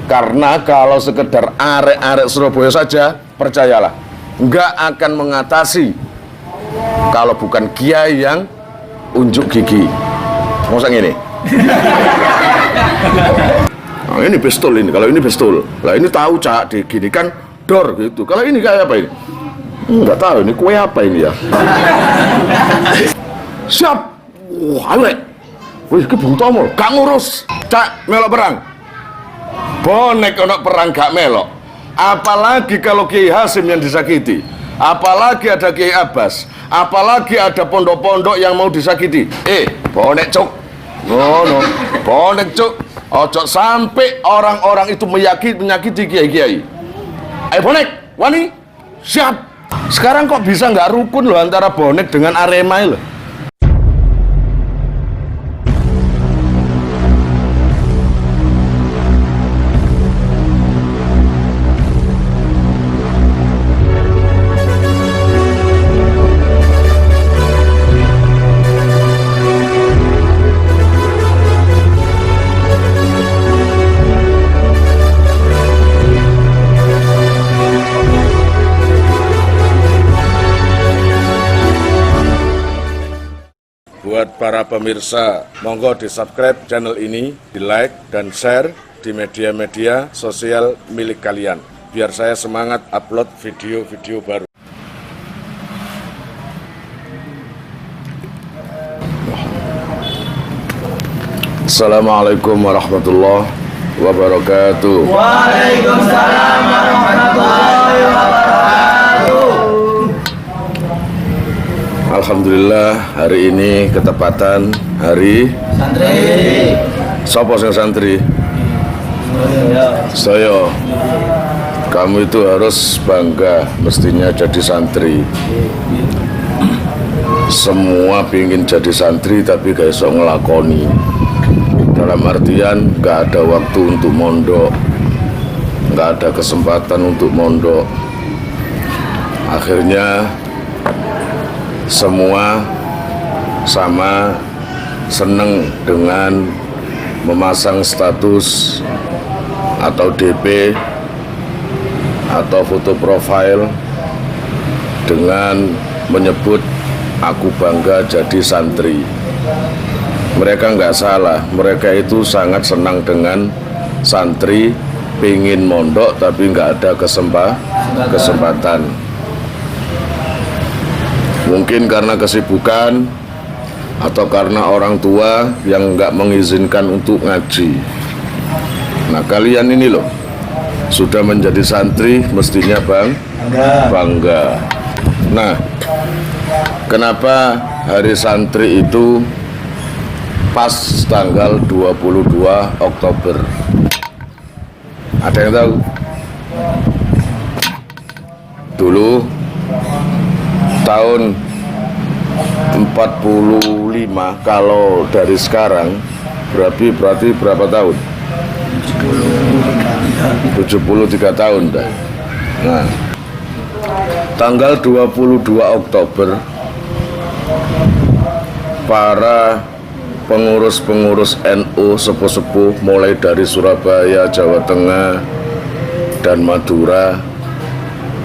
Karena kalau sekedar arek-arek Surabaya saja, percayalah, nggak akan mengatasi kalau bukan kiai yang unjuk gigi. Masa ini? Nah, ini pistol ini, kalau ini pistol. Lah ini tahu cak gini kan dor gitu. Kalau ini kayak apa ini? Nggak tahu ini kue apa ini ya. Siap. Wah, ayo. Wih, ke Bung Tomo, gak ngurus. Cak melok perang. Bonek ono perang gak melok. Apalagi kalau Kiai Hasim yang disakiti. Apalagi ada Kiai Abbas. Apalagi ada pondok-pondok yang mau disakiti. Bonek cuk. No, bonek cuk. Ojo sampai orang-orang itu menyakiti kiai-kiai. Ayo bonek, wani, siap. Sekarang kok bisa nggak rukun loh antara bonek dengan Arema loh. Buat para pemirsa, monggo di subscribe channel ini, di like dan share di media-media sosial milik kalian, biar saya semangat upload video-video baru. Assalamualaikum warahmatullahi wabarakatuh. Waalaikumsalam warahmatullahi wabarakatuh. Alhamdulillah, hari ini ketepatan hari Santri. Sopo sing santri? Saya. Kamu itu harus bangga, mestinya jadi santri. Semua pingin jadi santri tapi gak iso ngelakoni. Dalam artian gak ada waktu untuk mondok, gak ada kesempatan untuk mondok. Akhirnya semua sama seneng dengan memasang status atau DP atau foto profil dengan menyebut aku bangga jadi santri. Mereka nggak salah, mereka itu sangat senang dengan santri, pingin mondok tapi nggak ada kesempatan. Mungkin karena kesibukan atau karena orang tua yang nggak mengizinkan untuk ngaji. Nah, kalian ini loh sudah menjadi santri, mestinya bangga. Nah, kenapa hari santri itu pas tanggal 22 Oktober? Ada yang tahu? Dulu tahun 45, kalau dari sekarang berarti berapa tahun? 73 tahun dah. Nah, tanggal 22 Oktober para pengurus-pengurus NU sepuh-sepuh mulai dari Surabaya, Jawa Tengah dan Madura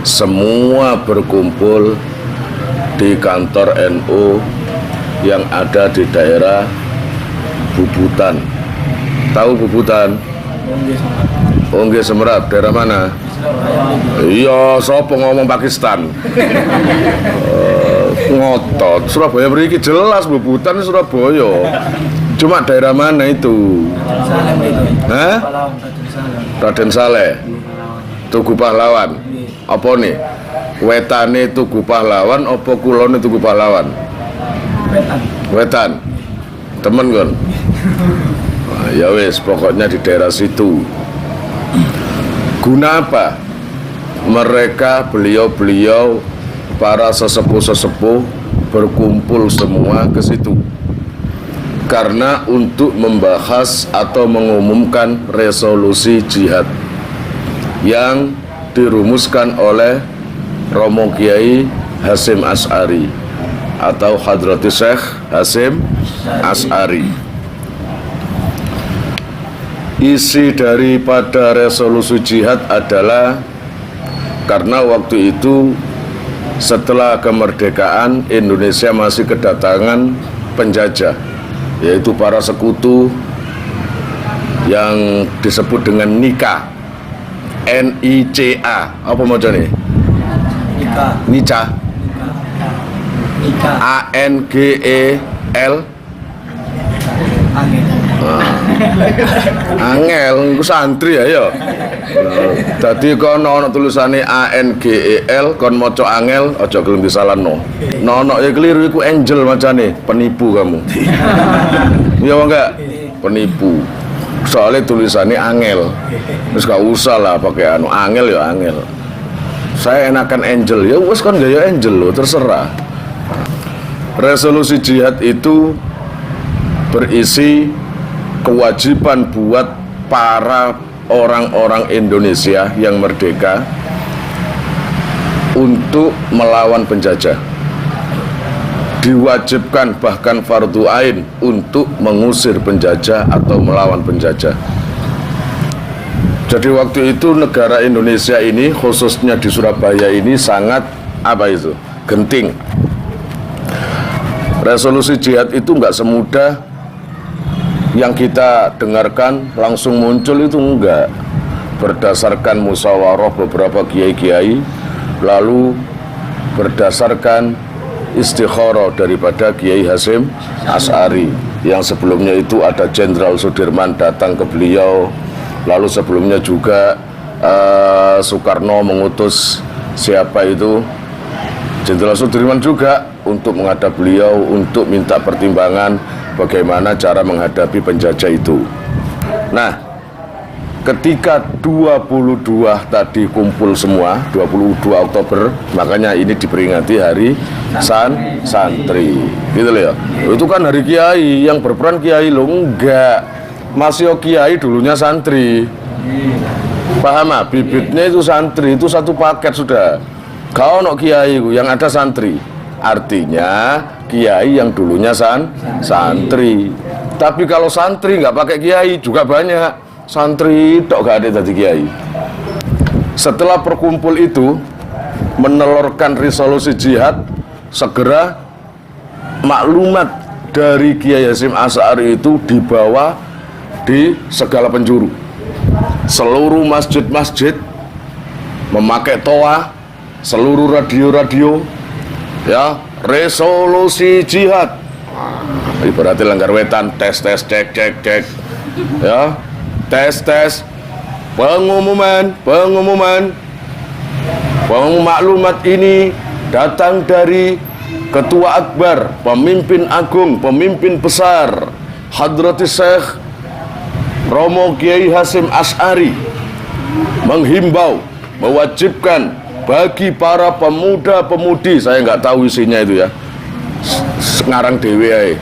semua berkumpul di kantor NU yang ada di daerah Bubutan. Tahu Bubutan? Nggih Semerat. Daerah mana? Iya, sopo ngomong Pakistan. Ngotot. Surabaya mriki jelas Bubutan Surabaya. Cuma daerah mana itu? Hah? Raden Saleh. Tugu Pahlawan. Apa nih? Wetane Tugu Pahlawan apa kulone Tugu Pahlawan? Wetan. Temen kan? Nah, ya wes, pokoknya di daerah situ. Guna apa? Mereka, beliau-beliau, para sesepuh-sesepuh berkumpul semua ke situ. Karena untuk membahas atau mengumumkan resolusi jihad yang dirumuskan oleh Romo Kiai Hasim Asy'ari atau Hadrati Syekh Hasim Asy'ari. Isi daripada resolusi jihad adalah karena waktu itu setelah kemerdekaan Indonesia masih kedatangan penjajah, yaitu para sekutu yang disebut dengan NICA, NICA, apa macamnya? NICA, ANGEL, Angel, itu santri ya yo. Tadi kon ono tulisane ANGEL, kon moco angel, ojo gelem disalahno. Nono ya keliru, iku angel macane, penipu kamu. Iya enggak? Penipu. Soalnya tulisannya angel. Terus gak usah lah pakai anu angel ya angel. Saya enakan angel ya, wes kan gaya angel lo, terserah. Resolusi jihad itu berisi kewajiban buat para orang-orang Indonesia yang merdeka untuk melawan penjajah. Diwajibkan bahkan fardu ain untuk mengusir penjajah atau melawan penjajah. Jadi waktu itu negara Indonesia ini, khususnya di Surabaya ini sangat genting. Resolusi jihad itu nggak semudah yang kita dengarkan langsung muncul, itu enggak. Berdasarkan musyawarah beberapa kiai-kiai, lalu berdasarkan istikharah daripada Kiai Hasyim Asy'ari, yang sebelumnya itu ada Jenderal Sudirman datang ke beliau, lalu sebelumnya juga Soekarno mengutus siapa itu Jenderal Sudirman juga untuk menghadap beliau untuk minta pertimbangan bagaimana cara menghadapi penjajah itu. Nah, ketika 22 tadi kumpul semua, 22 Oktober, makanya ini diperingati hari santri. Gitu loh ya. Itu kan hari kiai, yang berperan kiai lo enggak. Masih kiai dulunya santri. Paham ah? Bibitnya itu santri, itu satu paket sudah. Kau no kiai yang ada santri. Artinya kiai yang dulunya santri. Tapi kalau santri nggak pakai kiai juga banyak. Santri tok gak ada tadi kiai. Setelah perkumpul itu menelurkan resolusi jihad, segera maklumat dari Kiai Hasyim Asy'ari itu dibawa di segala penjuru. Seluruh masjid-masjid memakai toa, seluruh radio-radio, ya, resolusi jihad. Ibaratnya langgar wetan, tes cek, ya, tes pengumuman maklumat ini datang dari Ketua Akbar, pemimpin agung, pemimpin besar Hadrati Syekh Romo Kiai Hasyim Asy'ari, menghimbau, mewajibkan bagi para pemuda-pemudi, saya nggak tahu isinya itu ya, ngarang dewe,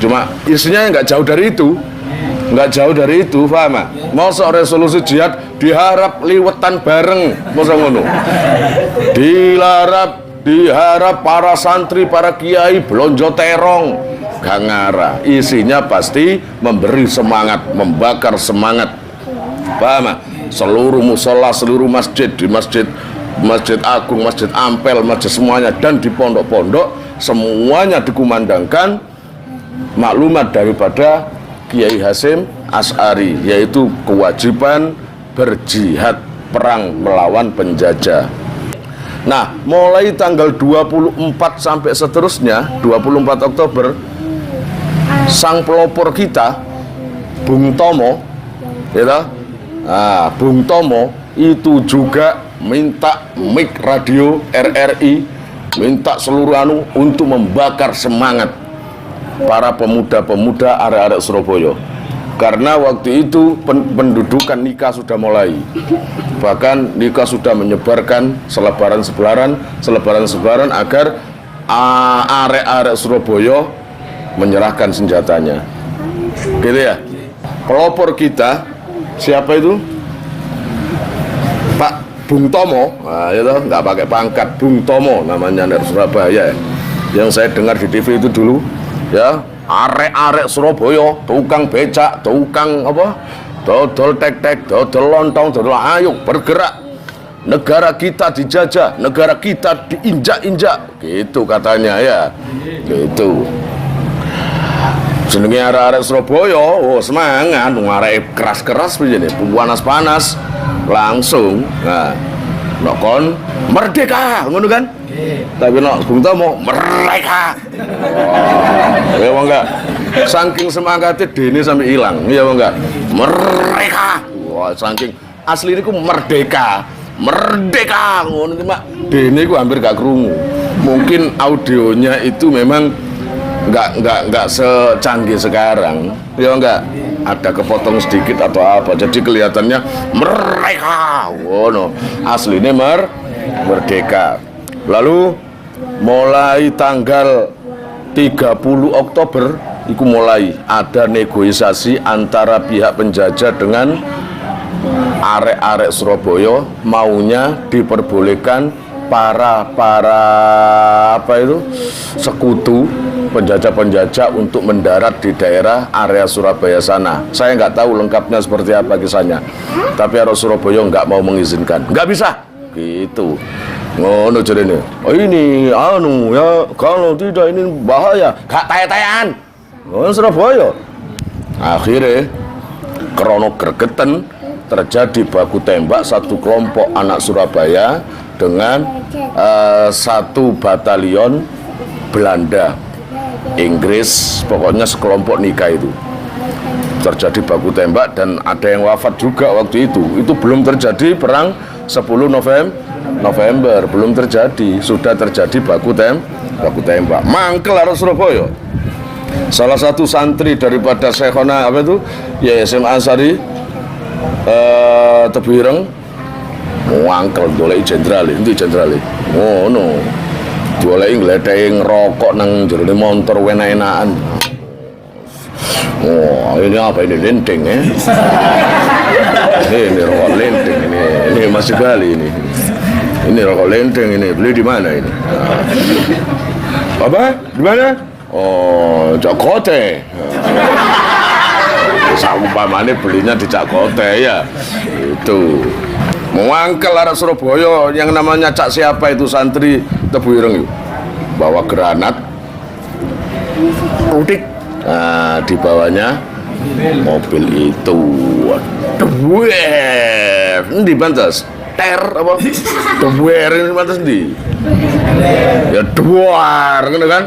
cuma isinya nggak jauh dari itu. Nggak jauh dari itu, paham? Masa resolusi jihad diharap liwetan bareng, masa ngono. Diharap para santri, para kiai belonjo terong, gak ngarah. Isinya pasti memberi semangat, membakar semangat, paham? Seluruh musola, seluruh masjid, di masjid agung, masjid ampel, masjid semuanya, dan di pondok-pondok semuanya dikumandangkan maklumat daripada Kiai Hasyim Asy'ari, yaitu kewajiban berjihad, perang melawan penjajah. Nah, mulai tanggal 24 sampai seterusnya, 24 Oktober, sang pelopor kita, Bung Tomo, ya, Bung Tomo itu juga minta mic radio RRI, minta seluruh untuk membakar semangat para pemuda-pemuda arek-arek Surabaya. Karena waktu itu pendudukan nikah sudah mulai. Bahkan nikah sudah menyebarkan selebaran agar arek-arek Surabaya menyerahkan senjatanya. Gitu ya. Pelopor kita siapa itu? Pak Bung Tomo. Nah, itu nggak pakai pangkat, Bung Tomo namanya dari Surabaya. Yang saya dengar di TV itu dulu, ya, arek-arek Surabaya, tukang becak, tukang dodol tek-tek, dodol lontong, dodol ayo bergerak. Negara kita dijajah, negara kita diinjak-injak, gitu katanya ya, gitu. Jenenge arek-arek Surabaya, oh semangat, arek keras-keras begini, panas-panas, langsung, nah, nokon merdeka, ngono kan? Tapi nok Bung Tomo mereka, ya bang enggak, saking semangatnya dene sampai hilang, ya bang enggak, mereka, wah saking asli ini ku merdeka. Merdeka ngono iki mak dene ku hampir gak krungu. Mungkin audionya itu memang enggak secanggih sekarang. Ya enggak ada kepotong sedikit atau apa. Jadi kelihatannya mereka ngono. Asline merdeka. Lalu mulai tanggal 30 Oktober iku mulai ada negosiasi antara pihak penjajah dengan arek-arek Surabaya maunya diperbolehkan para apa itu sekutu penjajah-penjajah untuk mendarat di daerah area Surabaya sana. Saya nggak tahu lengkapnya seperti apa kisahnya, tapi arek Surabaya nggak mau mengizinkan, nggak bisa gitu. Ngono jarene. Oh ini anu ya, kalau tidak ini bahaya, gak taya-tayaan. Oh Surabaya. Akhirnya krono gregeten terjadi baku tembak satu kelompok anak Surabaya dengan satu batalion Belanda, Inggris, pokoknya sekelompok nikah itu. Terjadi baku tembak dan ada yang wafat juga waktu itu. Itu belum terjadi perang 10 November, belum terjadi, sudah terjadi baku tembak. Mangkel arek Surabaya. Salah satu santri daripada Syekhona apa itu? Ya SM Ansari Tebireng ngangkel doleki jenderal, endi jenderal? Ngono. Doleki ngledeki ngerokok nang jerone motor enak-enakan. Oh, ini apa ini lenteng ya? Ini rokok lenteng ini masih kali ini. Ini rokok lenteng ini beli di mana ini? Apa? Di mana? Oh, Jakote. Saumpamane belinya di Jakote ya. Itu. Mengangkel arek Surabaya yang namanya Cak siapa itu santri Tebuireng itu. Bawa granat. Udik. Nah, di bawahnya mobil itu. Waduh. Endi pantes? Ter apa? Tebuir ini pantes ndi? Ya duar, ngono kan?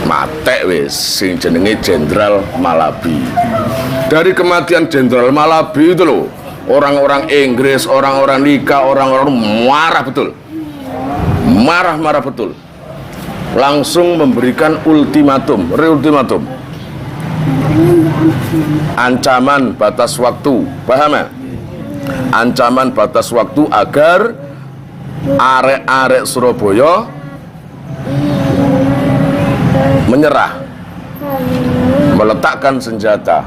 Matek wis sing jenenge Jenderal Malabi. Dari kematian Jenderal Malabi itu loh, orang-orang Inggris, orang-orang Nika, orang-orang marah betul. Marah betul. Langsung memberikan ultimatum, reultimatum. Ancaman batas waktu, paham ya? Ancaman batas waktu agar arek-arek Surabaya menyerah, meletakkan senjata.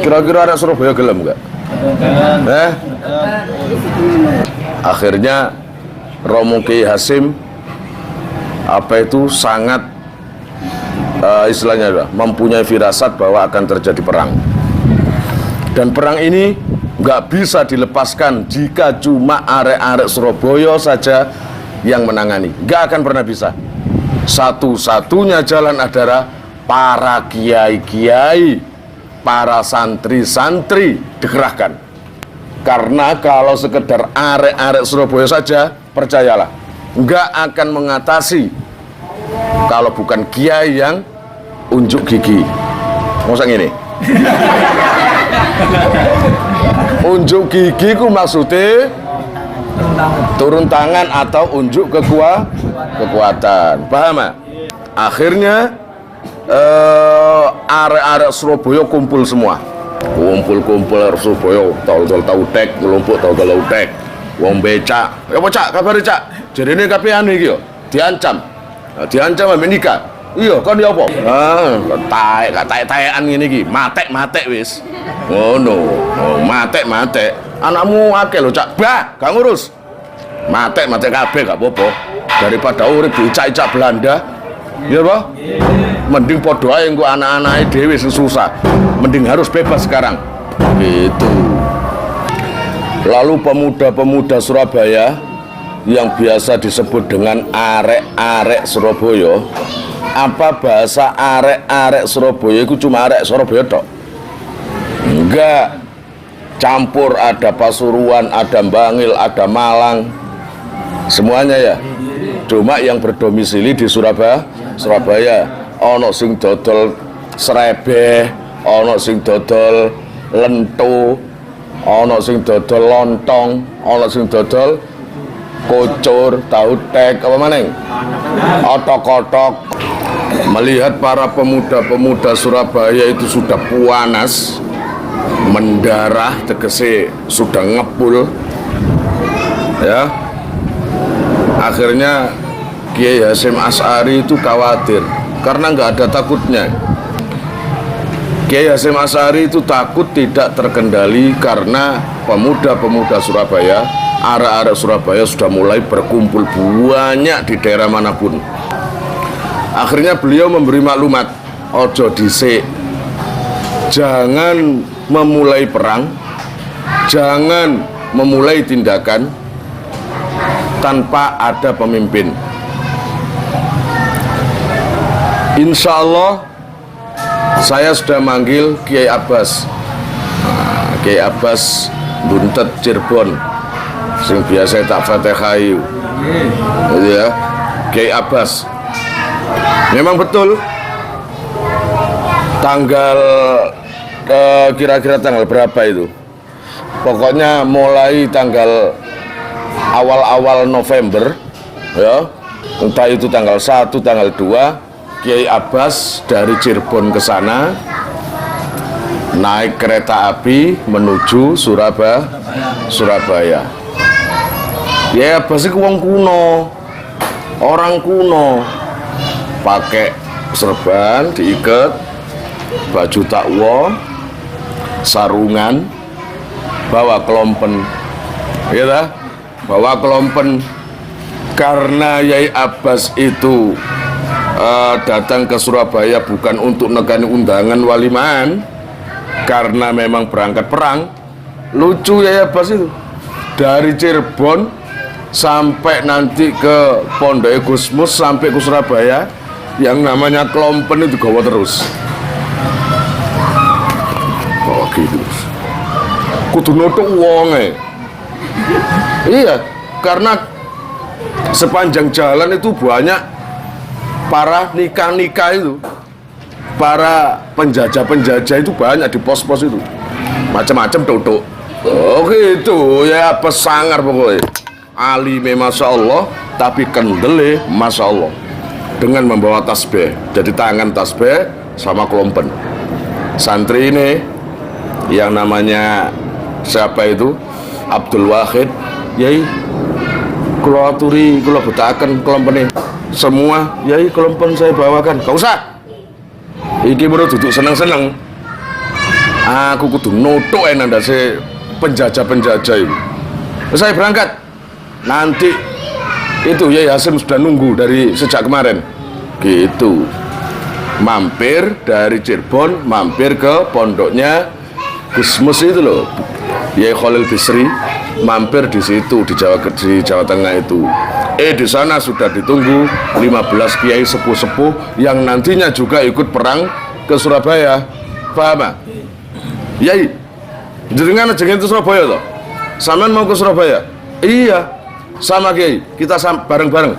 Kira-kira arek Surabaya gelem enggak? Akhirnya Romo Kiai Hasyim apa itu sangat istilahnya mempunyai firasat bahwa akan terjadi perang. Dan perang ini nggak bisa dilepaskan jika cuma arek-arek Surabaya saja yang menangani. Nggak akan pernah bisa. Satu-satunya jalan adalah para kiai-kiai, para santri-santri dikerahkan. Karena kalau sekedar arek-arek Surabaya saja, percayalah, nggak akan mengatasi kalau bukan kiai yang unjuk gigi. Masa ini? Unjuk gigi ku maksudnya turun tangan atau unjuk kekuatan. Paham ya? Akhirnya arek-arek Surabaya kumpul semua. Kumpul Surabaya, tahu tek, ngelumpuk tahu tek. Wong becak. Ya apa Cak, kabare Cak? Jarene kabeh anu iki yo, diancam. Diancam ambek nikah. Iya, kan ya apa? Taek-taekan ngene iki, matek wis. Ngono. Oh, matek. Anakmu akeh lho, Cak. Bah, gak ngurus. Matek kabeh gak apa-apa. Daripada urip diicak-icak Belanda. Iya, Pak? Mending padha ae engko anak-anake dhewe sing susah. Mending harus bebas sekarang. Gitu. Lalu pemuda-pemuda Surabaya yang biasa disebut dengan arek-arek Surabaya, apa bahasa arek-arek Surabaya itu cuma arek Surabaya tok? Enggak, campur, ada Pasuruan, ada Bangil, ada Malang, semuanya ya. Cuma yang berdomisili di Surabaya, ono sing dodol srebeh, ono sing dodol lentu, ono sing dodol lontong, ono sing dodol kocor, tahu tek, apa maneng? Otok-otok. Melihat para pemuda-pemuda Surabaya itu sudah puanas, mendarah, tegese sudah ngepul, ya. Akhirnya Kiai Hasyim Asy'ari itu khawatir karena nggak ada takutnya. Kiai Hasyim Asy'ari itu takut tidak terkendali karena pemuda-pemuda Surabaya, arek-arek Surabaya sudah mulai berkumpul banyak di daerah manapun. Akhirnya beliau memberi maklumat, ojo dhisik, jangan memulai perang, jangan memulai tindakan tanpa ada pemimpin. Insya Allah saya sudah manggil Kiai Abbas, Kiai Abbas Buntet Cirebon, sing biasa tak fatihai, gitu ya. Kiai Abbas, memang betul tanggal kira-kira tanggal berapa itu? Pokoknya mulai tanggal awal-awal November, ya, entah itu tanggal 1, tanggal 2, Kiai Abbas dari Cirebon ke sana naik kereta api menuju Surabaya. Kiai Abbas itu wong kuno, orang kuno, pakai serban diikat, baju takwa, sarungan, bawa kelompen, ya, bawa kelompen. Karena Kiai Abbas itu datang ke Surabaya bukan untuk negani undangan waliman, karena memang berangkat perang. Lucu Kiai Abbas itu dari Cirebon sampai nanti ke Pondok Gusmus sampai ke Surabaya, yang namanya kelompen itu gawa terus. Oh gitu, kudu nutuk wonge. Iya, karena sepanjang jalan itu banyak para nikah-nikah itu, para penjajah-penjajah itu banyak di pos-pos itu, macam-macam duduk. Oh gitu ya, pesangar pokoknya. Alime masya Allah, tapi kendele masya Allah, dengan membawa tasbih. Jadi tangan tasbih sama kelompen. Santri ini yang namanya siapa itu, Abdul Wahid, Yai kula aturi, kula betaken kelompen semua, Yai kelompen saya bawakan. Gak usah, iki baru duduk seneng-seneng, aku kudu nutuk ndase penjajah-penjajah itu. Saya berangkat, nanti itu Yai Hasyim sudah nunggu dari sejak kemarin gitu. Mampir dari Cirebon, mampir ke pondoknya Gusmus itu loh, Yai Khalil Bisri, mampir di situ di Jawa Tengah itu. Di sana sudah ditunggu 15 kiai sepuh-sepuh yang nantinya juga ikut perang ke Surabaya. Paham? Yai, jenengan jenengan itu Surabaya toh? Sampean mau ke Surabaya? Iya, sama Kiai, kita bareng-bareng.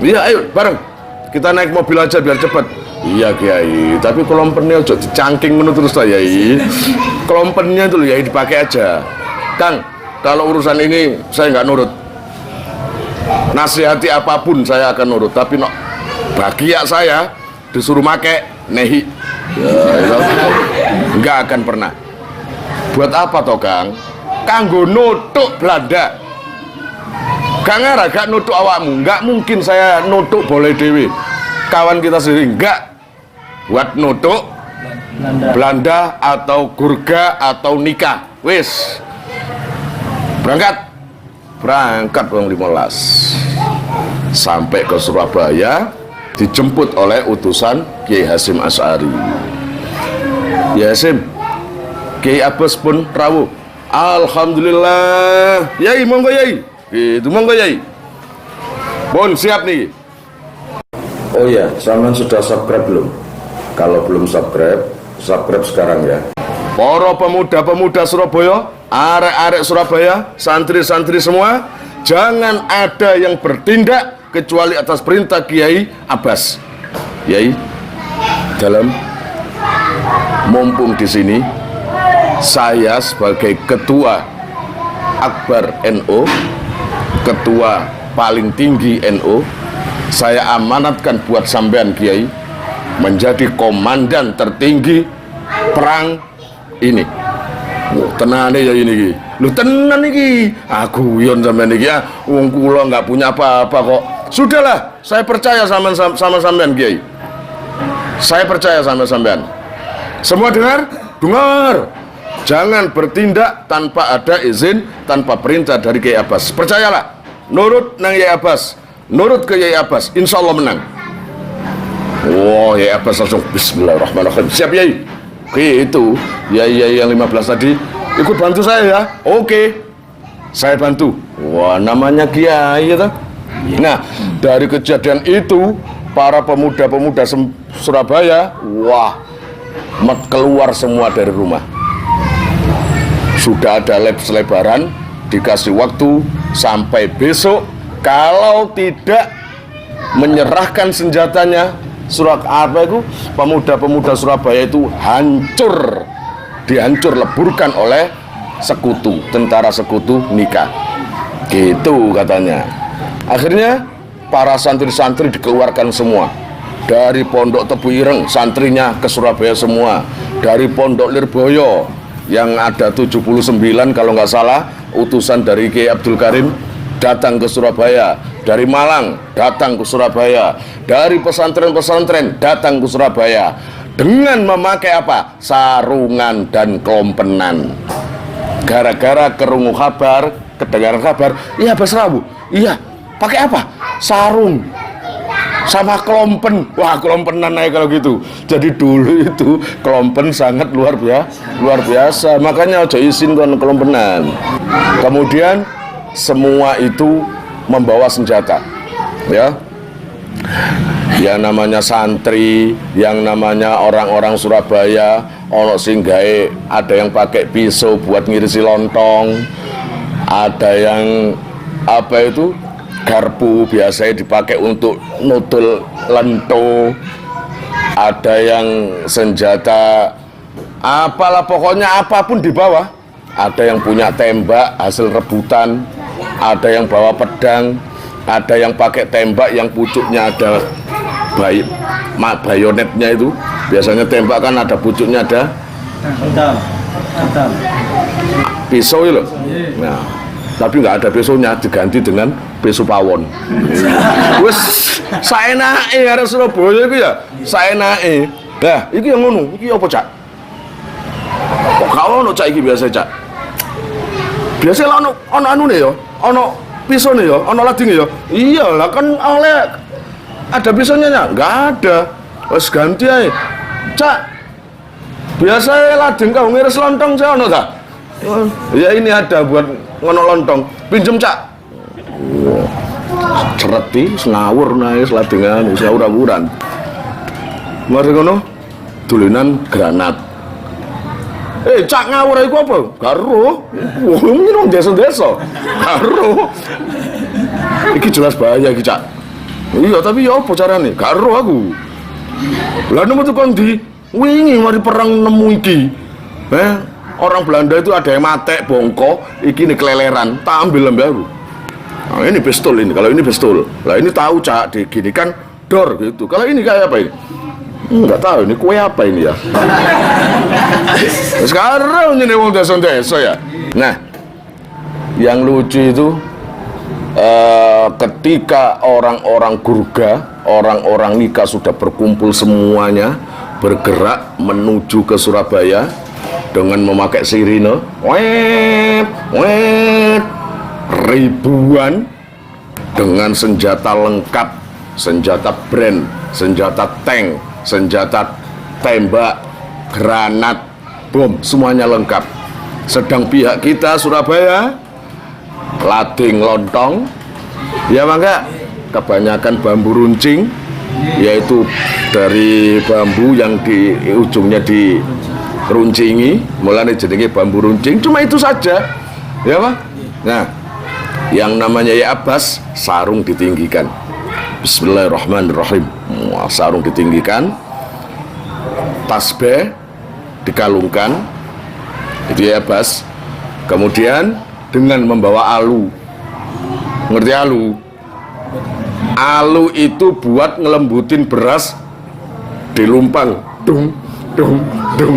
Iya, ayo bareng. Kita naik mobil aja biar cepat. Iya Kiai, tapi kelompennya aja dicangking menurut terus lah Yai. Kelompennya itu Yai dipakai aja. Kang, kalau urusan ini saya nggak nurut. Nasihati apapun saya akan nurut, tapi no, bagiak saya disuruh make nehi. Ya, nggak akan pernah. Buat apa toh Kang? Kanggo nutuk Belanda. Kang Ara gak nutuk awakmu, nggak mungkin saya nutuk boleh dewi. Kawan kita sendiri enggak, buat nutuk Belanda atau Gurga atau nikah. Wis berangkat bang 15 sampai ke Surabaya, dijemput oleh utusan Kiai Hasyim Asy'ari. Ya Hasyim, Kiai Abbas pun rawuh. Alhamdulillah. Yai monggo yai. Gitu monggo yai. Pun siap nih. Oh iya, sampean sudah subscribe belum? Kalau belum subscribe, subscribe sekarang ya. Para pemuda-pemuda Surabaya, arek-arek Surabaya, santri-santri semua, jangan ada yang bertindak kecuali atas perintah Kiai Abbas. Yai, dalam mumpung di sini, saya sebagai ketua Akbar NU, ketua paling tinggi NU, saya amanatkan buat sampean Kiai menjadi komandan tertinggi perang ini. Tenan ya ini, lu tenan iki. Aku yon sampean iki ya, wong kula nggak punya apa-apa kok. Sudahlah, saya percaya sama sampean Kiai. Saya percaya sama sampean. Semua dengar? Dengar. Jangan bertindak tanpa ada izin, tanpa perintah dari Kiai Abbas. Percayalah, nurut nang Kiai Abbas, nurut ke Kiai Abbas, insya Allah menang. Wah, Kiai Abbas langsung Bismillahirrahmanirrahim. Siap Yai. Oke, itu Yai yang 15 tadi ikut bantu saya ya. Oke, saya bantu. Wah, namanya Kiai ya. Nah, dari kejadian itu para pemuda-pemuda Surabaya, wah, keluar semua dari rumah. Sudah ada selebaran, dikasih waktu sampai besok. Kalau tidak menyerahkan senjatanya, pemuda-pemuda Surabaya itu dihancur leburkan oleh sekutu, tentara sekutu nikah. Gitu katanya. Akhirnya para santri-santri dikeluarkan semua. Dari Pondok Tebu Ireng, santrinya ke Surabaya semua. Dari Pondok Lirboyo yang ada 79 kalau nggak salah, utusan dari Kiai Abdul Karim datang ke Surabaya. Dari Malang datang ke Surabaya. Dari pesantren-pesantren datang ke Surabaya. Dengan memakai apa? Sarungan dan kelompenan. Gara-gara kerungu kabar, kedengaran kabar, iya Bas Rabu, iya, pakai apa? Sarung sama kelompen. Wah, kelompenan naik kalau gitu. Jadi dulu itu kelompen sangat luar biasa. Makanya aja izin kon kelompenan. Kemudian semua itu membawa senjata. Ya. Yang namanya santri, yang namanya orang-orang Surabaya, ono sing gawe, ada yang pakai pisau buat ngirisi lontong. Ada yang apa itu? Garpu biasanya dipakai untuk nutul lento. Ada yang senjata apalah, pokoknya apapun dibawa. Ada yang punya tembak hasil rebutan, ada yang bawa pedang, ada yang pakai tembak yang pucuknya ada bayonetnya itu. Biasanya tembak kan ada pucuknya, ada pisau itu loh. Nah, tapi nggak ada pisaunya, diganti dengan pisau pawon. Wes saenake arek Surabaya iku ya, saenake. Lah, iki yang ngono, iki apa, Cak? Kok gak ono Cak iki biasa, Cak? Biasa lah ono anune ya, ono pisaunya ya, ono ladinge ya. Iya lah, kan oleh ada pisaunya ya? Nggak ada. Wes ganti ae. Cak, biasa lading kau ngiris lontong saya ono tak? Ya ini ada buat ngono lontong. Pinjem Cak. Cereti, ngawur naik ladingan, sawur-awuran. Mari ngono, tulinan granat. Cak ngawur iku apa? Karo. Wah, ini nang desa-desa. Karo. Iki jelas bahaya iki, Cak. Iya, tapi ya apa carane? Karo aku. Lah nemu tukang di wingi mari perang nemu iki. Orang Belanda itu ada yang matek, bongko, iki nih keleleran, tak ambil lembe aku. Nah, ini pistol ini, kalau ini pistol. Lah ini tahu Cak, gini kan dor gitu. Kalau ini kayak apa ini? Enggak tahu ini kue apa ini ya. Sekarang ini wong desa-desa ya. Nah, yang lucu itu ketika orang-orang Gurga, orang-orang nikah sudah berkumpul semuanya, bergerak menuju ke Surabaya dengan memakai sirine, ribuan dengan senjata lengkap, senjata brand, senjata tank, senjata tembak, granat, bom, semuanya lengkap. Sedang pihak kita Surabaya lading lontong, ya mangga, kebanyakan bambu runcing, yaitu dari bambu yang di ujungnya diruncingi, mulai jenenge bambu runcing. Cuma itu saja, ya Pak. Nah, yang namanya ya Abbas, sarung ditinggikan. Bismillahirrahmanirrahim. Sarung ditinggikan, tasbih dikalungkan, itu ya Abbas. Kemudian dengan membawa alu. Ngerti alu? Alu itu buat ngelembutin beras dilumpang. Dung, dung, dung.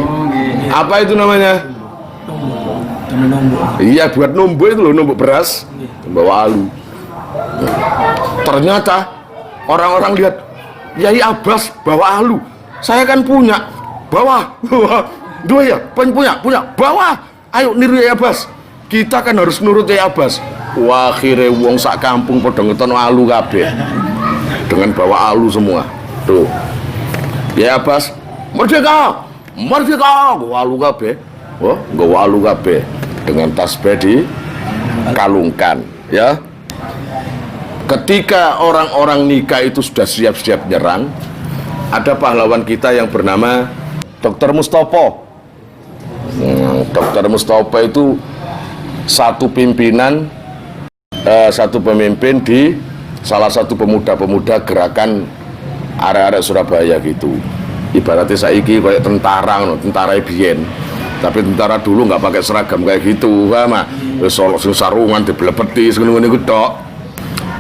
Apa itu namanya? Iya, buat numbuk itu loh, numbuk beras. Bawa alu. Ternyata orang-orang lihat, Yai Abbas bawa alu. Saya kan punya, bawa. Dua ya, punya, bawa. Ayo niru Yai Abbas. Kita kan harus nurut Yai Abbas. Wah, akhirnya wong sak kampung padha ngetono alu kabeh. Dengan bawa alu semua. Tuh. Yai Abbas, merdeka. Merdeka. Gua alu kabeh. Wah, gua alu kabeh. Dengan tasbih dikalungkan, ya. Ketika orang-orang nikah itu sudah siap-siap nyerang, ada pahlawan kita yang bernama Dr. Mustopo. Dr. Mustopo itu satu pimpinan, satu pemimpin di salah satu pemuda-pemuda gerakan arek-arek Surabaya gitu. Ibaratnya saiki kayak tentara, tentara biyen. Tapi tentara dulu nggak pakai seragam kayak gitu, mah sing sarungan dibelepeti ngono-ngono tok.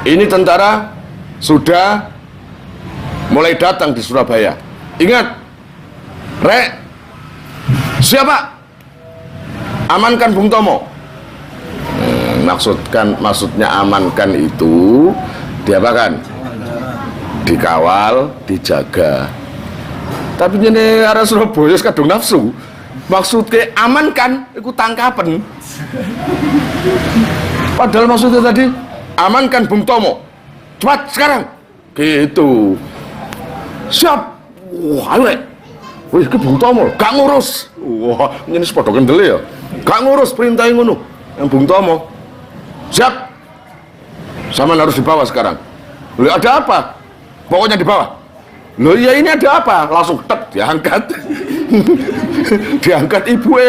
Ini tentara sudah mulai datang di Surabaya. Ingat, Rek, siapa? Amankan Bung Tomo. Maksudnya amankan itu diapakan? Dikawal, dijaga. Tapi ini arah Surabaya kadung nafsu. Maksudnya amankan, itu tangkapan. Padahal maksudnya tadi amankan Bung Tomo. Cepat sekarang. Gitu. Siap. Wah, ayo. Wih, ke Bung Tomo, gak ngurus. Wah, ini sepeda kendel ya. Gak ngurus perintah yang ngono. Yang Bung Tomo. Siap. Sama harus dibawa sekarang. Loh, ada apa? Pokoknya dibawa. Loh, iya ini ada apa? Langsung tek diangkat. Diangkat ibu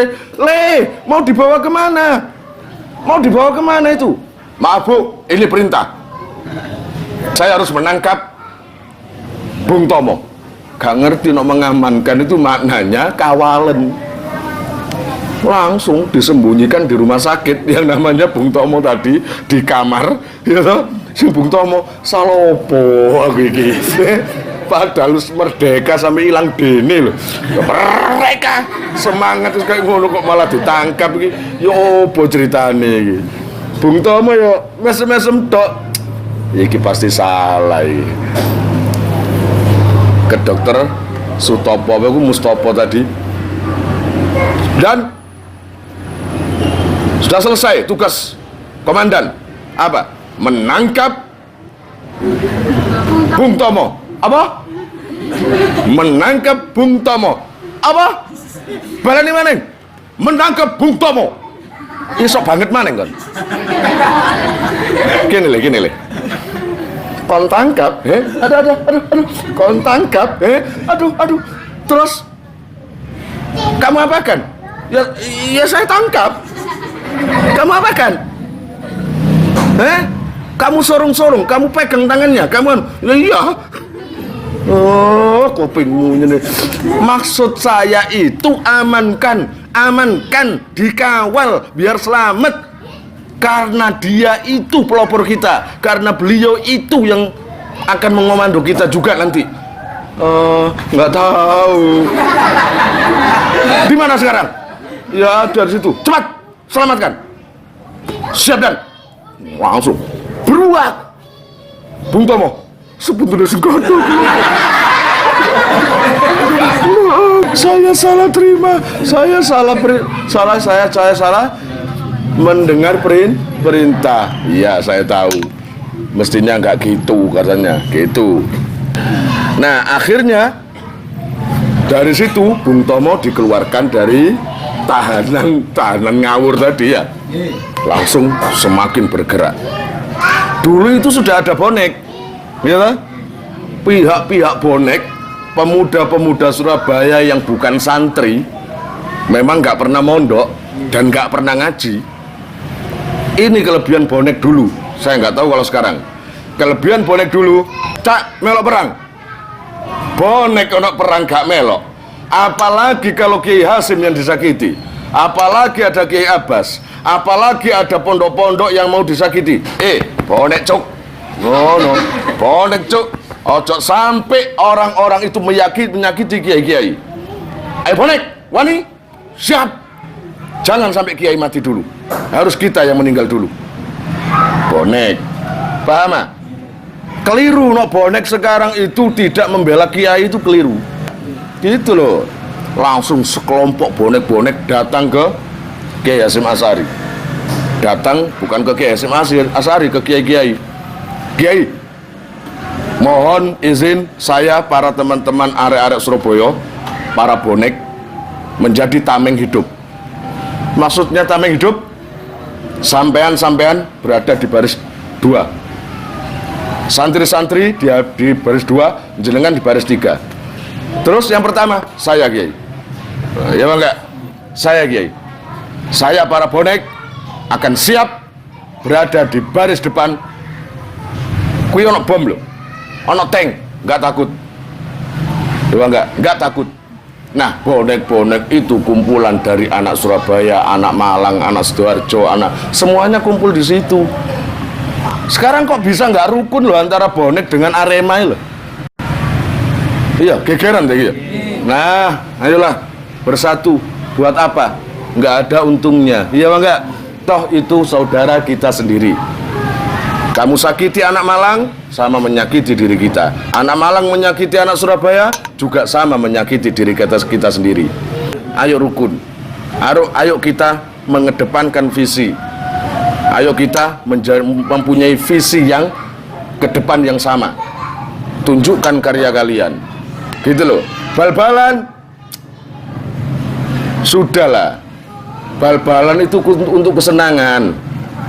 mau dibawa kemana? Mau dibawa kemana itu? Maaf Bu, ini perintah. Saya harus menangkap Bung Tomo. Gak ngerti no mengamankan itu maknanya kawalan. Langsung disembunyikan di rumah sakit yang namanya Bung Tomo tadi di kamar, ya toh? Si Bung Tomo salopo aku iki. Padahal merdeka sampai hilang dene lho. Mereka semangat terus kayak ngono kok malah ditangkap iki. Ya opo ceritane iki. Bung Tomo ya mesem-mesem tok. Iki pasti salah iki. Ke dokter Sutopo, aku Mustopo tadi. Dan sudah selesai tugas komandan. Apa? Menangkap Bung Tomo. Apa? Menangkap Bung Tomo. Apa? Balani maneng. Menangkap Bung Tomo. Iso banget maneng kan? Gini le. Kon tangkap, aduh, kon tangkap, aduh. Terus kamu apakan? Ya saya tangkap. Kamu apakan? Kamu sorong-sorong, kamu pegang tangannya, kamu iya. Oh, kupingmu ini. Maksud saya itu amankan, dikawal biar selamat. Karena dia itu pelopor kita, karena beliau itu yang akan mengomando kita juga nanti. Nggak tahu. Di mana sekarang? Ya dari situ. Cepat, selamatkan. Siap dan langsung beruak. Bung Tomo, sebentar segodo. Saya salah terima, saya salah mendengar perintah. Iya, saya tahu. Mestinya nggak gitu katanya, gitu. Nah, akhirnya dari situ Bung Tomo dikeluarkan dari tahanan ngawur tadi ya, langsung semakin bergerak. Dulu itu sudah ada bonek, ya kan? Pihak-pihak bonek, pemuda-pemuda Surabaya yang bukan santri, memang nggak pernah mondok dan nggak pernah ngaji. Ini kelebihan bonek dulu. Saya nggak tahu kalau sekarang. Kelebihan bonek dulu, cak melok perang. Bonek ono perang gak melok. Apalagi kalau Kiai Hasim yang disakiti, apalagi ada Kiai Abbas, apalagi ada pondok-pondok yang mau disakiti. Bonek cuk, no, bonek cuk. Ojo sampai orang-orang itu menyakiti kiai-kiai. Bonek, wani, siap. Jangan sampai kiai mati dulu. Harus kita yang meninggal dulu. Bonek, paham ah? Keliru no, bonek sekarang itu tidak membela kiai, itu keliru. Gitu loh. Langsung sekelompok bonek-bonek datang ke Kiai Hasyim Asy'ari. Datang bukan ke Kiai Hasyim Asy'ari, ke kiai-kiai. Kiai, mohon izin saya, para teman-teman arek-arek Surabaya, para bonek, menjadi tameng hidup. Maksudnya tameng hidup, sampean berada di baris 2, santri-santri dia di baris 2, jenengan di baris 3. Terus yang pertama, saya Kiai. Ya enggak? Saya Kiai. Saya para bonek akan siap berada di baris depan. Kuwi ono bom lho. Ono tank, enggak takut. Ya enggak takut. Nah, bonek-bonek itu kumpulan dari anak Surabaya, anak Malang, anak Sidoarjo, semuanya kumpul di situ. Sekarang kok bisa nggak rukun loh antara bonek dengan Arema loh? Iya, gegeran deh gitu. Nah, ayolah bersatu. Buat apa? Nggak ada untungnya. Iya enggak? Toh itu saudara kita sendiri. Kamu sakiti anak Malang, sama menyakiti diri kita. Anak Malang menyakiti anak Surabaya, juga sama menyakiti diri kita sendiri. Ayo rukun. Ayo kita mengedepankan visi. Ayo kita mempunyai visi yang ke depan yang sama. Tunjukkan karya kalian. Gitu loh. Bal-balan sudahlah. Bal-balan itu untuk kesenangan.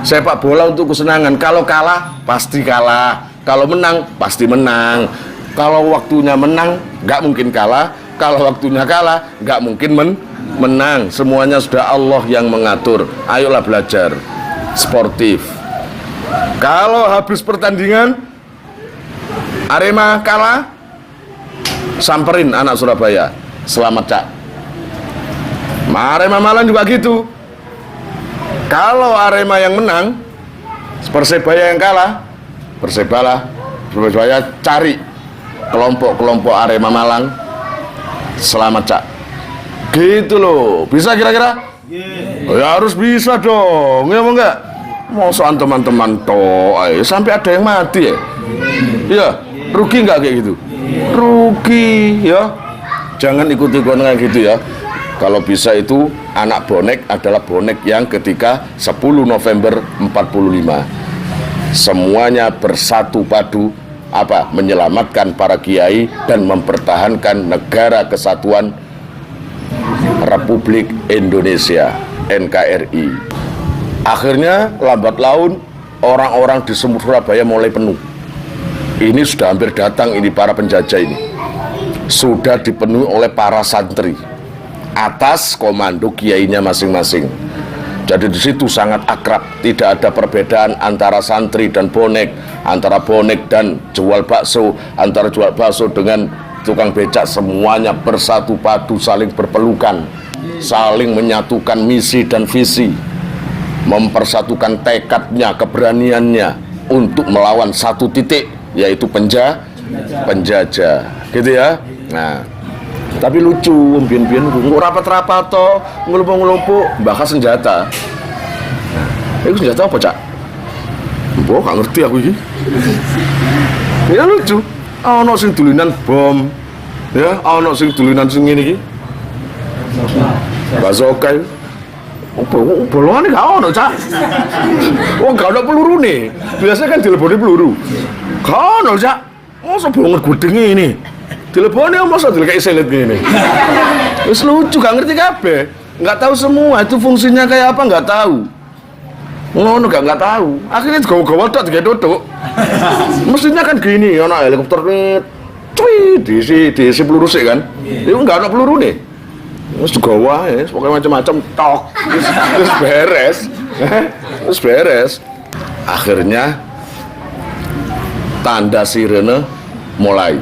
Sepak bola untuk kesenangan. Kalau kalah pasti kalah. Kalau menang pasti menang. Kalau waktunya menang nggak mungkin kalah. Kalau waktunya kalah nggak mungkin menang. Semuanya sudah Allah yang mengatur. Ayolah belajar sportif. Kalau habis pertandingan Arema kalah, samperin anak Surabaya, selamat cak. Arema Malang juga gitu. Kalau Arema yang menang, Persebaya yang kalah, Persebaya cari kelompok-kelompok Arema Malang, selamat cak. Gitu loh. Bisa kira-kira? Ya harus bisa dong. Ya mau enggak? Mau soal teman-teman toh, sampai ada yang mati ya. Iya, rugi enggak kayak gitu? Rugi ya. Jangan ikuti-ikutan kayak gitu ya. Kalau bisa itu anak bonek adalah bonek yang ketika 10 November 45 semuanya bersatu padu menyelamatkan para kiai dan mempertahankan negara kesatuan Republik Indonesia NKRI. Akhirnya lambat laun orang-orang di Surabaya mulai penuh. Ini sudah hampir datang ini para penjajah ini. Sudah dipenuhi oleh para santri atas komando kiainya masing-masing. Jadi di situ sangat akrab, tidak ada perbedaan antara santri dan bonek, antara bonek dan jual bakso, antara jual bakso dengan tukang becak. Semuanya bersatu padu, saling berpelukan, saling menyatukan misi dan visi, mempersatukan tekadnya, keberaniannya untuk melawan satu titik, yaitu penjajah, gitu ya. Nah, tapi lucu, bian-bian rapat-rapat toh, ngelumpuk-ngelumpuk, bahkan senjata. Itu senjata apa, Cak? Mbok gak ngerti aku ini. Ya lucu. Ono sing dulinan bom. Ya, ono sing dulinan sing ngene iki. Bazooka. Bolongan gak ono, Cak. Oh, gak ada peluru nih. Biasanya kan dileboni peluru. Gak ono, Cak. Masa bolongan gudeng ini. Dileboni masa dilekake selet ngene. Wis lucu, gak ngerti kabeh. nggak tahu semua itu fungsinya kayak apa, nggak tahu. Ngono nggak tahu. Akhirnya gawa-gawa tok ditutuk. Mestinya kan gini, ana helikopter nih, cuy, diisi peluru sih kan. Itu nggak ada peluru nih. Terus gawa ya, pokoknya macam-macam tok. Terus beres. Terus beres. Akhirnya tanda sirene mulai.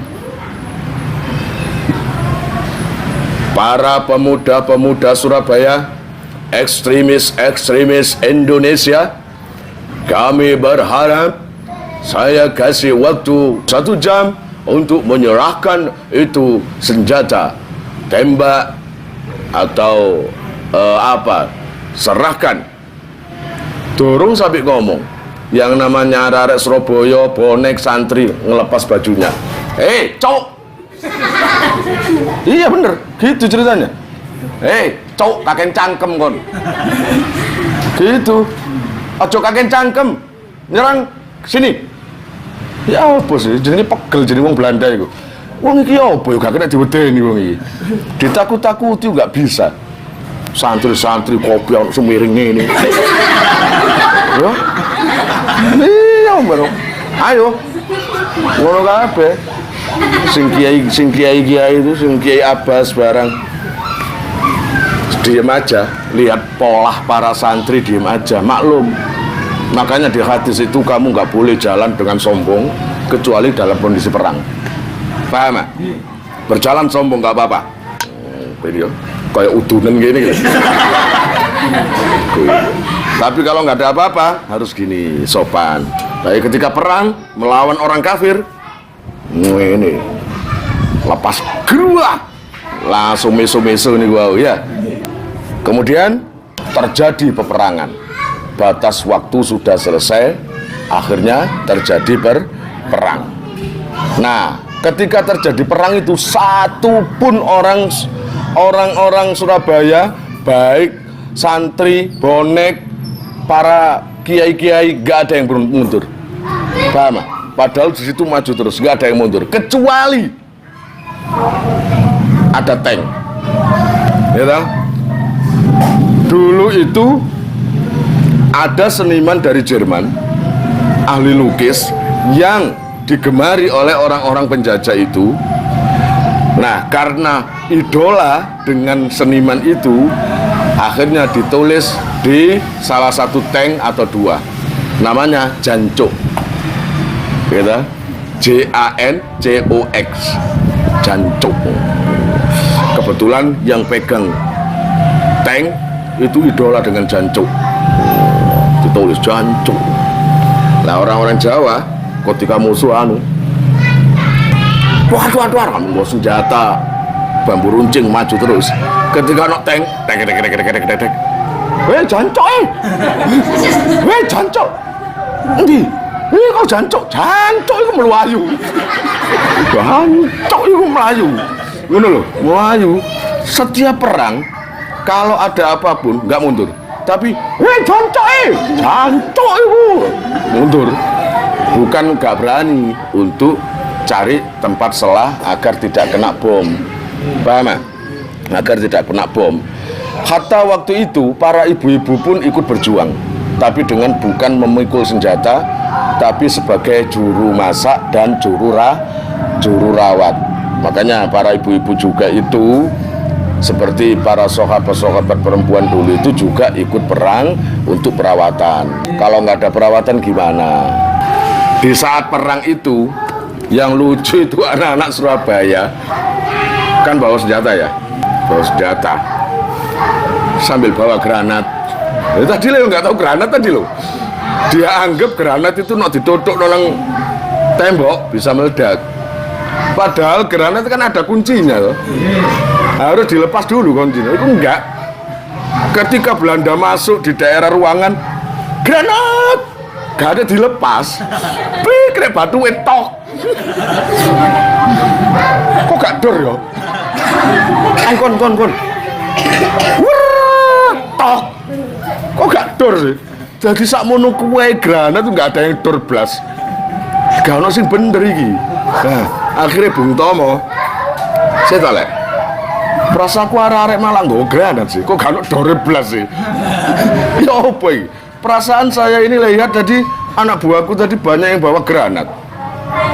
Para pemuda-pemuda Surabaya, ekstremis Indonesia, kami berharap saya kasih waktu 1 jam untuk menyerahkan itu senjata, tembak atau apa, serahkan. Dorong sampai ngomong, yang namanya arek Surabaya, bonek santri ngelepas bajunya. Cok! Iya bener, gitu ceritanya. Cok, kakek cangkem kon. Gitu. Ojo kakek cangkem. Nyerang sini. Ya apa sih? Jadi pegel jadi wong Belanda itu. Wong iki apa ya gak kena diwedeni wong iki. Ditakut-takuti gak bisa. Santri-santri kopi ono semiring ngene. Ya. Iya, Mbak. Ayo. Ngono kabeh. Sing kiai itu, sing kiai Abbas barang. Diem aja, lihat pola para santri, diem aja, maklum. Makanya di hadis itu kamu nggak boleh jalan dengan sombong kecuali dalam kondisi perang. Paham ya? Berjalan sombong nggak apa-apa. Video kayak udunan gini gitu. Tapi kalau nggak ada apa-apa harus gini, sopan. Tapi ketika perang melawan orang kafir, ini lepas geruah langsung meso-meso nih wow ya. Kemudian terjadi peperangan, batas waktu sudah selesai, akhirnya terjadi perang. Nah, ketika terjadi perang itu satu pun orang-orang Surabaya, baik santri, bonek, para kiai-kiai, gak ada yang mundur. Paham? Padahal di situ maju terus, nggak ada yang mundur, kecuali ada tank. Ya tahu? Dulu itu ada seniman dari Jerman, ahli lukis yang digemari oleh orang-orang penjajah itu. Nah, karena idola dengan seniman itu, akhirnya ditulis di salah satu tank atau 2, namanya Jancuk. Gitu, JANCOX, Jancuk. Kebetulan yang pegang tank itu idola dengan Jancuk, ditulis Jancuk. Nah, orang-orang Jawa ketika musuh waduh kamu bawa senjata bambu runcing maju terus. Ketika nak tank Jancuk Jancuk endi? Kau Jancuk itu melayu. Jancuk itu melayu. Ngono lho, melayu. Setiap perang kalau ada apapun nggak mundur. Tapi Jancuk itu mundur. Bukan nggak berani untuk cari tempat selah agar tidak kena bom. Paham ya? Agar tidak kena bom. Hatta waktu itu para ibu-ibu pun ikut berjuang, tapi dengan bukan memikul senjata, tapi sebagai juru masak dan juru rawat. Makanya para ibu-ibu juga itu seperti para sahabat-sahabat perempuan dulu itu juga ikut perang untuk perawatan. Kalau nggak ada perawatan gimana? Di saat perang itu yang lucu itu anak-anak Surabaya kan bawa senjata ya, bawa senjata sambil bawa granat. Tadi lo nggak tahu granat tadi lo. Dia anggap granat itu nak ditutup dalam tembok bisa meledak. Padahal granat kan ada kuncinya loh. Harus dilepas dulu kuncinya. Itu enggak. Ketika Belanda masuk di daerah ruangan, granat gak ada dilepas. Kena batu entok. Kok gak dor ya? Kon. Wah, tok. Kok gak dor sih? Jadi sakmono kuwe granat tuh gak ada yang dor blas. Gak ono sing bener iki. Nah, akhirnya Bung Tomo saya tak lek. Perasaanku arek-arek malah nggo granat sih. Kok gak ono dore blas sih? Ya apa iki? Perasaan saya ini lihat tadi anak buahku tadi banyak yang bawa granat.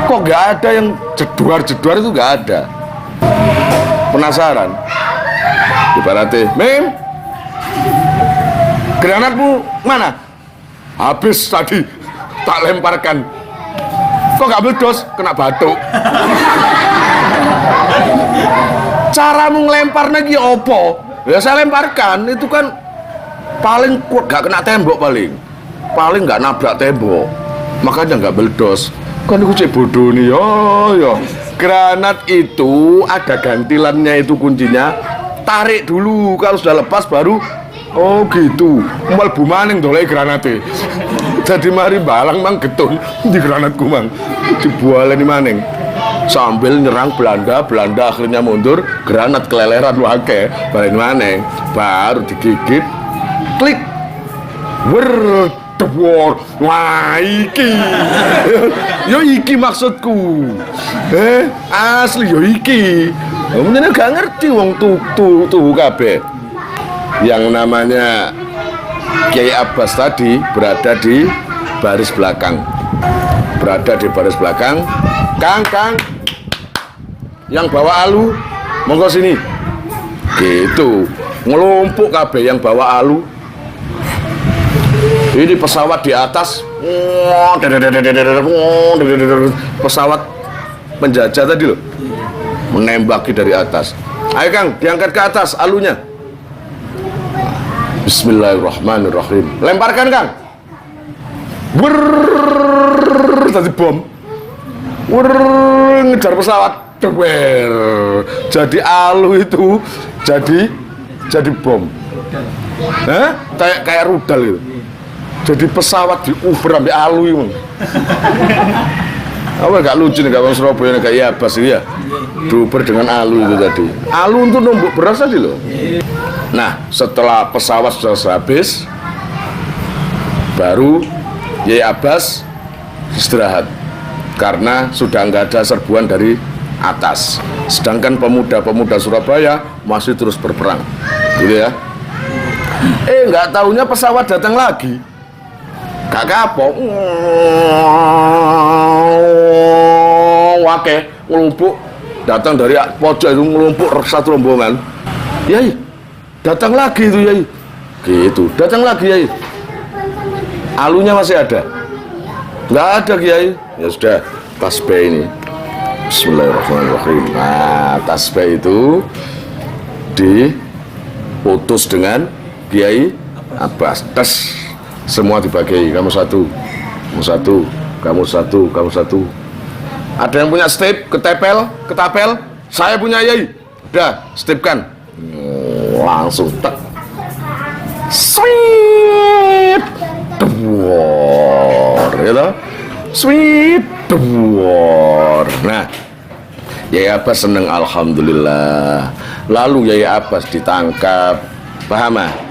Kok gak ada yang jedor-jedor itu gak ada. Penasaran. Ibaratnya, Mim, granatmu mana? Habis tadi tak lemparkan. Kok gak meledos? Kena batuk. Caramu ngelempar lagi opo? Ya saya lemparkan, itu kan paling gak kena tembok paling gak nabrak tembok, makanya gak meledos. Kan aku cek bodoh nih, yo. Granat itu ada gantilannya, itu kuncinya. Tarik dulu, kalau sudah lepas baru. Oh gitu, mlebu maning dolek granate. Jadi mari balang mang getun di granatku mang. Dibualeni maning. Sambil nyerang Belanda akhirnya mundur, granat keleleran wake, balen maning, baru digigit, klik. Dewor, wah iki. Yo iki maksudku. Asli yo iki. Mungkin gak ngerti wong tuh kabeh. Yang namanya Kiai Abbas tadi berada di baris belakang. Kang, yang bawa alu, monggo sini. Gitu, ngelumpuk kabeh yang bawa alu. Ini pesawat di atas, pesawat penjajah tadi loh, menembaki dari atas. Ayo Kang, diangkat ke atas alunya. Bismillahirrahmanirrahim. Lemparkan Kang. Tadi bom. Ngejar pesawat. Jadi alu itu jadi bom. Hah? Kayak rudal gitu. Jadi pesawat diuber sampai alu itu. Apa gak lucu nih kawan Surabaya kayak iya Abbas ya. Diuber dengan alu itu tadi. Alu untuk numbuk beras tadi loh. Nah, setelah pesawat sudah habis, baru Kiai Abbas istirahat karena sudah nggak ada serbuan dari atas. Sedangkan pemuda-pemuda Surabaya masih terus berperang, gitu ya. Nggak taunya pesawat datang lagi. Gak kapok, wake ngelumpuk, datang dari pojok itu ngelumpuk satu rombongan. Yai, datang lagi itu Yai. Gitu, datang lagi Yai. Alunya masih ada? Nggak ada Kiai. Ya sudah, tasbih ini. Bismillahirrahmanirrahim. Nah, tasbih itu diputus dengan Kiai Abbas. Tes. Semua dibagi, kamu satu, kamu satu. Ada yang punya step, ketapel, saya punya Yai. Udah, stepkan. Langsung tek. Sweet. Dewor, ya. Sweet dewor. Nah, Yai Abbas seneng alhamdulillah. Lalu Yai Abbas ditangkap. Paham?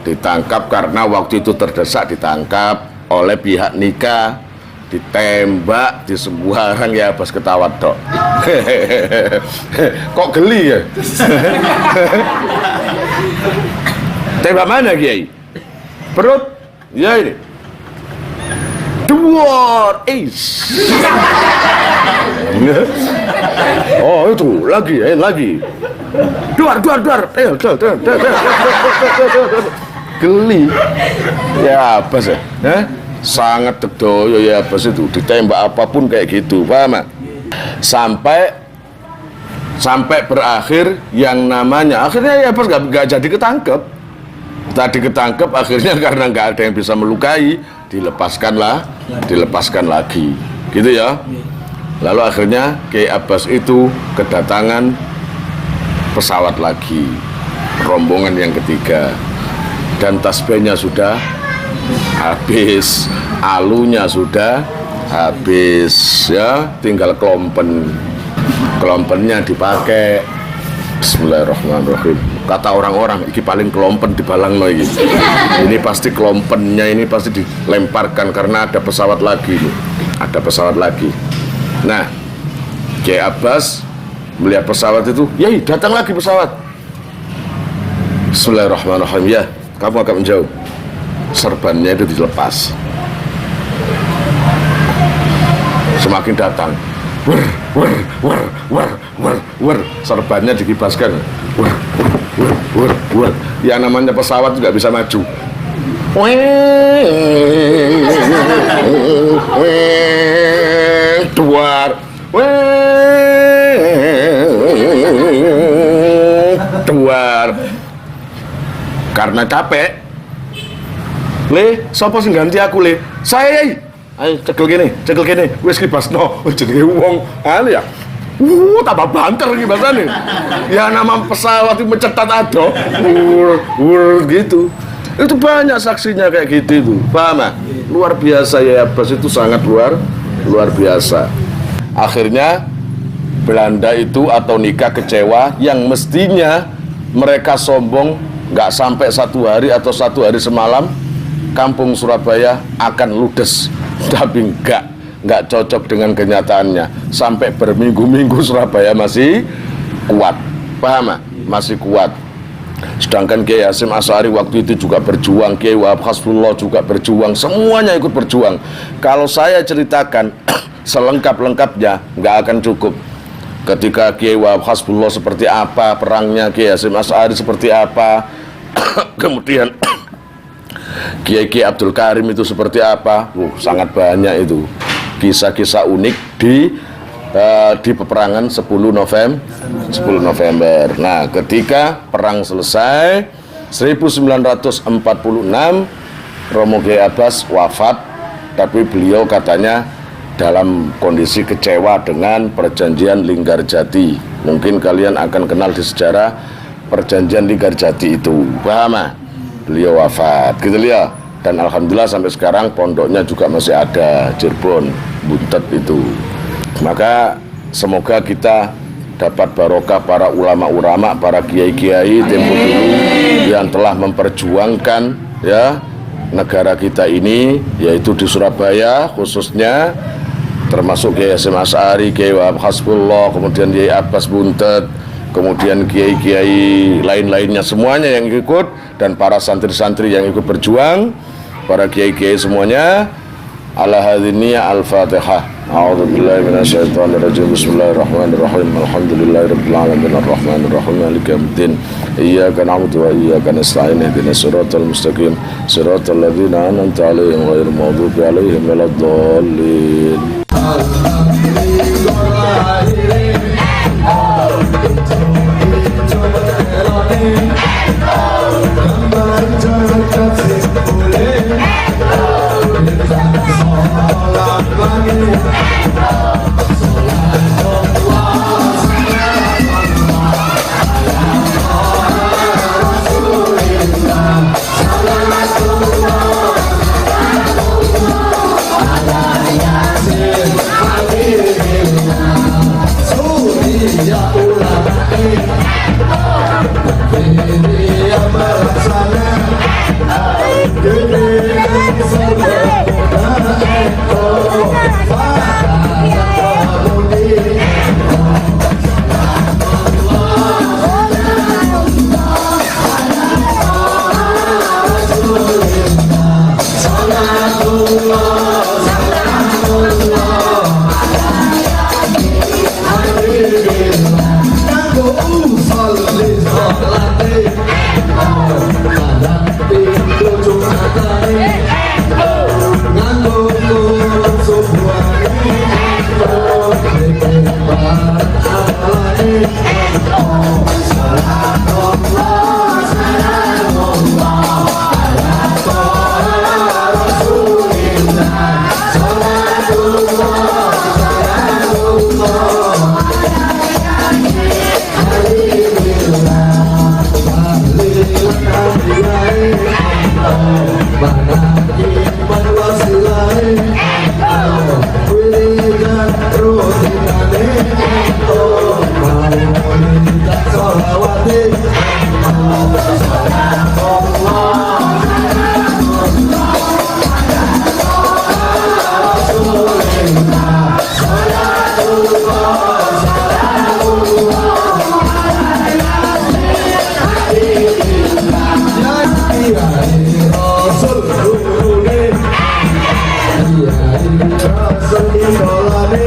Ditangkap karena waktu itu terdesak, ditangkap oleh pihak nikah, ditembak di sebuah orang. Ya Abbas ketawa dok. Kok geli ya? Tembak mana Kiai? Perut? Ya ini. Dewar, oh itu lagi. Duar. Geli. Ya Abbas ya. Sangat terdoyo ya Abbas itu, ditembak apapun kayak gitu, paham? Sampai berakhir yang namanya akhirnya ya Abbas gak jadi ketangkep. Tadi ketangkep akhirnya karena nggak ada yang bisa melukai, dilepaskan lagi, gitu ya. Lalu akhirnya Kiai Abbas itu kedatangan pesawat lagi, rombongan yang ketiga, dan tasbihnya sudah habis, alunya sudah habis, ya, tinggal kelompennya dipakai. Bismillahirrahmanirrahim. Kata orang-orang, ini paling kelompen dibalang no ini. Ini pasti kelompennya ini pasti dilemparkan karena ada pesawat lagi nih. Ada pesawat lagi. Nah, Kiai Abbas melihat pesawat itu, Yai datang lagi pesawat. Bismillahirrahmanirrahim. Ya, kamu agak menjauh. Serbannya itu dilepas. Semakin datang. Wer, wer, wer, wer, wer, wer. Serbannya dikibaskan. Wer, wer, wer, wer. Yang namanya pesawat juga bisa maju. Duar. Duar. Karena capek. Le, sapa sing ganti aku, Le? Saya. Ayo cekel kene. Wis libasno jenenge wong anu ya. Tambah banter iki bahasane. Ya nama pesawat itu mencetat ado. Gitu. Itu banyak saksinya kayak gitu itu. Paham? Luar biasa ya, Abbas itu sangat luar biasa. Akhirnya Belanda itu atau nikah kecewa yang mestinya mereka sombong nggak sampai 1 hari atau 1 hari semalam kampung Surabaya akan ludes, tapi nggak cocok dengan kenyataannya. Sampai berminggu-minggu Surabaya masih kuat. Paham? Masih kuat. Sedangkan Kiai Hasyim Asy'ari waktu itu juga berjuang, Kiai Wahab Hasbullah juga berjuang, semuanya ikut berjuang. Kalau saya ceritakan selengkap-lengkapnya nggak akan cukup. Ketika Kiai Wahab Hasbullah seperti apa perangnya, Kiai Hasyim Asy'ari seperti apa, kemudian Kiai Abdul Karim itu seperti apa, sangat banyak itu kisah-kisah unik di peperangan 10 November. Nah, ketika perang selesai 1946 Romo Kiai Abbas wafat, tapi beliau katanya dalam kondisi kecewa dengan perjanjian Linggarjati. Mungkin kalian akan kenal di sejarah perjanjian Linggarjati itu. Paham? Beliau wafat, gitu ya. Dan alhamdulillah sampai sekarang pondoknya juga masih ada, Cirebon, Buntet itu. Maka semoga kita dapat barokah para ulama-ulama, para kiai-kiai tempo dulu yang telah memperjuangkan ya negara kita ini, yaitu di Surabaya khususnya, termasuk Kiai Hasyim Asy'ari, Kiai Wahab Hasbullah, kemudian Kiai Abbas Buntet, kemudian kiai-kiai lain-lainnya semuanya yang ikut, dan para santri-santri yang ikut berjuang, para kiai-kiai semuanya. Ala hadhihi al-Fatihah. A'udzubillahi minasyaitonirrajim. Bismillahirrahmanirrahim. Alhamdulillahirabbil alamin arrahmanir rahim maliki yaumiddin. Iyyaka na'budu wa iyyaka nasta'in. Ihdinas siratal mustaqim. Siratal ladzina an'amta 'alaihim ghairil maghdubi 'alaihim waladdallin. Rasul di kolane,